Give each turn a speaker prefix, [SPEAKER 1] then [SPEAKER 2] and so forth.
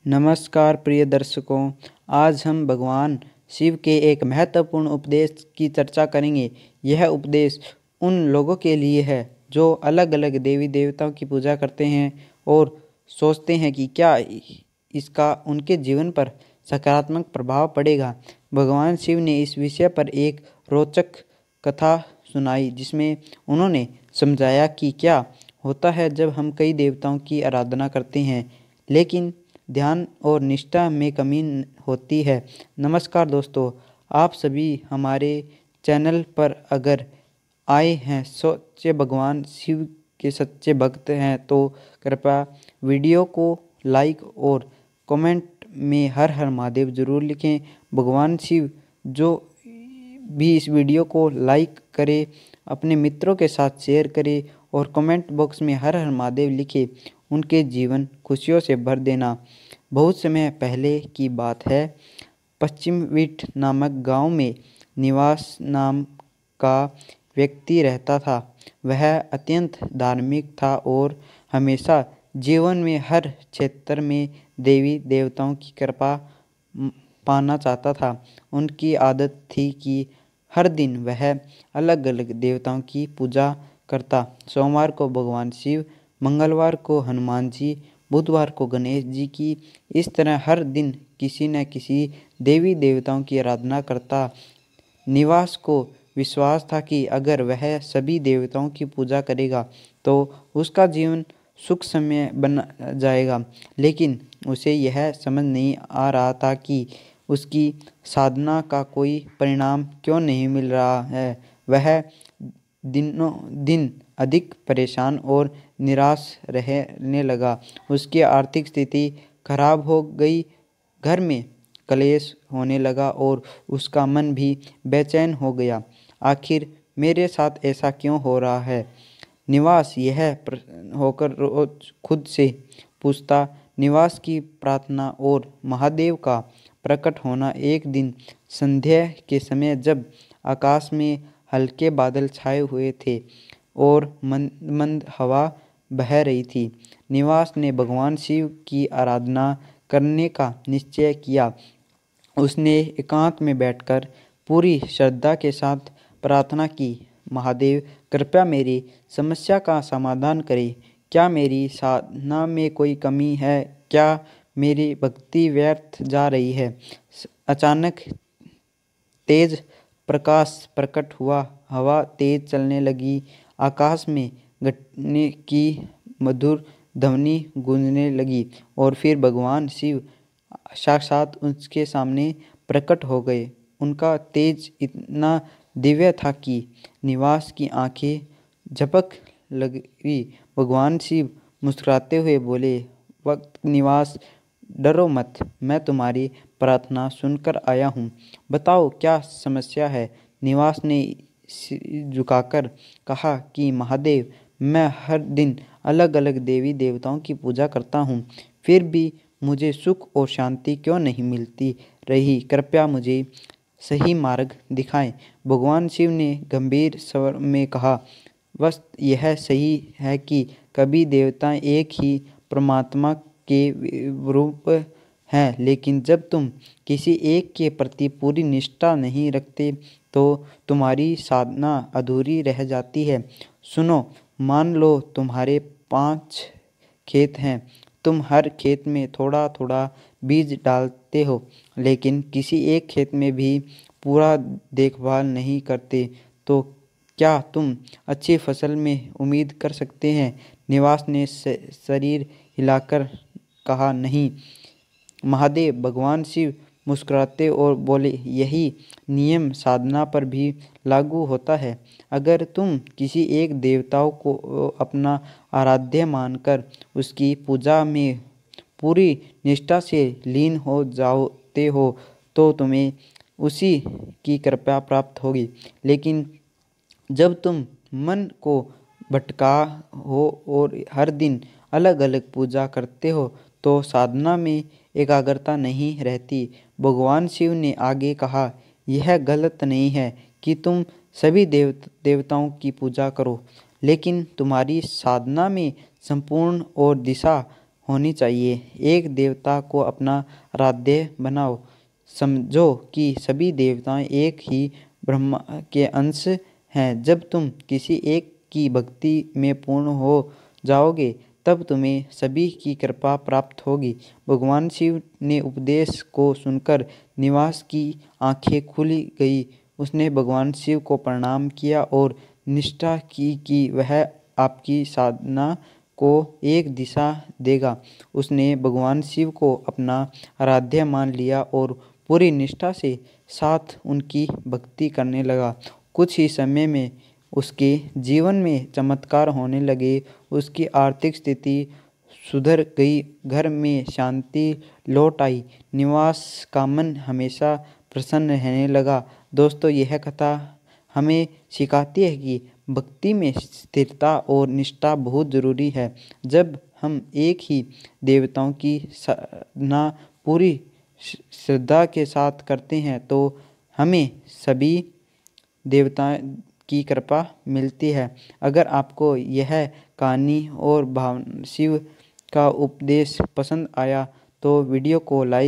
[SPEAKER 1] नमस्कार प्रिय दर्शकों, आज हम भगवान शिव के एक महत्वपूर्ण उपदेश की चर्चा करेंगे। यह उपदेश उन लोगों के लिए है जो अलग अलग देवी देवताओं की पूजा करते हैं और सोचते हैं कि क्या इसका उनके जीवन पर सकारात्मक प्रभाव पड़ेगा। भगवान शिव ने इस विषय पर एक रोचक कथा सुनाई, जिसमें उन्होंने समझाया कि क्या होता है जब हम कई देवताओं की आराधना करते हैं लेकिन ध्यान और निष्ठा में कमी होती है। नमस्कार दोस्तों, आप सभी हमारे चैनल पर अगर आए हैं, सच्चे भगवान शिव के सच्चे भक्त हैं, तो कृपया वीडियो को लाइक और कमेंट में हर हर महादेव ज़रूर लिखें। भगवान शिव जो भी इस वीडियो को लाइक करे, अपने मित्रों के साथ शेयर करे और कमेंट बॉक्स में हर हर महादेव लिखे, उनके जीवन खुशियों से भर देना। बहुत समय पहले की बात है, पश्चिम विट नामक गांव में निवास नाम का व्यक्ति रहता था। वह अत्यंत धार्मिक था और हमेशा जीवन में हर क्षेत्र में देवी देवताओं की कृपा पाना चाहता था। उनकी आदत थी कि हर दिन वह अलग अलग देवताओं की पूजा करता। सोमवार को भगवान शिव, मंगलवार को हनुमान जी, बुधवार को गणेश जी की। इस तरह हर दिन किसी न किसी देवी देवताओं की आराधना करता। निवास को विश्वास था कि अगर वह सभी देवताओं की पूजा करेगा तो उसका जीवन सुख समय बन जाएगा। लेकिन उसे यह समझ नहीं आ रहा था कि उसकी साधना का कोई परिणाम क्यों नहीं मिल रहा है। वह दिनों दिन अधिक परेशान और निराश रहने लगा। उसकी आर्थिक स्थिति खराब हो गई, घर में कलेश होने लगा और उसका मन भी बेचैन हो गया। आखिर मेरे साथ ऐसा क्यों हो रहा है? निवास यह होकर रोज खुद से पूछता। निवास की प्रार्थना और महादेव का प्रकट होना। एक दिन संध्या के समय जब आकाश में हल्के बादल छाए हुए थे और मंद मंद हवा बह रही थी, निवास ने भगवान शिव की आराधना करने का निश्चय किया। उसने एकांत में बैठकर पूरी श्रद्धा के साथ प्रार्थना की, महादेव कृपया मेरी समस्या का समाधान करें। क्या मेरी साधना में कोई कमी है? क्या मेरी भक्ति व्यर्थ जा रही है? अचानक तेज प्रकाश प्रकट हुआ, हवा तेज चलने लगी, आकाश में घटने की मधुर ध्वनि गूंजने लगी और फिर भगवान शिव साक्षात उसके सामने प्रकट हो गए। उनका तेज इतना दिव्य था कि निवास की आंखें झपक लगी। भगवान शिव मुस्कुराते हुए बोले, वक्त निवास डरो मत, मैं तुम्हारी प्रार्थना सुनकर आया हूँ। बताओ क्या समस्या है? निवास ने सिर झुकाकर कहा कि महादेव, मैं हर दिन अलग अलग देवी देवताओं की पूजा करता हूँ, फिर भी मुझे सुख और शांति क्यों नहीं मिलती रही? कृपया मुझे सही मार्ग दिखाएं। भगवान शिव ने गंभीर स्वर में कहा, बस यह सही है कि कभी देवता एक ही परमात्मा के रूप हैं, लेकिन जब तुम किसी एक के प्रति पूरी निष्ठा नहीं रखते तो तुम्हारी साधना अधूरी रह जाती है। सुनो, मान लो तुम्हारे 5 खेत हैं। तुम हर खेत में थोड़ा थोड़ा बीज डालते हो, लेकिन किसी एक खेत में भी पूरा देखभाल नहीं करते, तो क्या तुम अच्छी फसल में उम्मीद कर सकते हैं? निवास ने शरीर हिलाकर कहा, नहीं महादेव। भगवान शिव मुस्कुराते और बोले, यही नियम साधना पर भी लागू होता है। अगर तुम किसी एक देवताओं को अपना आराध्य मानकर उसकी पूजा में पूरी निष्ठा से लीन हो जाते हो तो तुम्हें उसी की कृपा प्राप्त होगी। लेकिन जब तुम मन को भटका हो और हर दिन अलग अलग पूजा करते हो तो साधना में एकाग्रता नहीं रहती। भगवान शिव ने आगे कहा, यह गलत नहीं है कि तुम सभी देवताओं की पूजा करो, लेकिन तुम्हारी साधना में संपूर्ण और दिशा होनी चाहिए। एक देवता को अपना आराध्य बनाओ। समझो कि सभी देवताएं एक ही ब्रह्मा के अंश हैं। जब तुम किसी एक की भक्ति में पूर्ण हो जाओगे तब तुम्हें सभी की कृपा प्राप्त होगी। भगवान शिव ने उपदेश को सुनकर निवास की आंखें खुली गई। उसने भगवान शिव को प्रणाम किया और निष्ठा की कि वह आपकी साधना को एक दिशा देगा। उसने भगवान शिव को अपना आराध्य मान लिया और पूरी निष्ठा से साथ उनकी भक्ति करने लगा। कुछ ही समय में उसके जीवन में चमत्कार होने लगे। उसकी आर्थिक स्थिति सुधर गई, घर में शांति लौट आई, निवास का मन हमेशा प्रसन्न रहने लगा। दोस्तों, यह कथा हमें सिखाती है कि भक्ति में स्थिरता और निष्ठा बहुत ज़रूरी है। जब हम एक ही देवताओं की साधना पूरी श्रद्धा के साथ करते हैं तो हमें सभी देवताओं की कृपा मिलती है। अगर आपको यह कहानी और शिव का उपदेश पसंद आया तो वीडियो को लाइक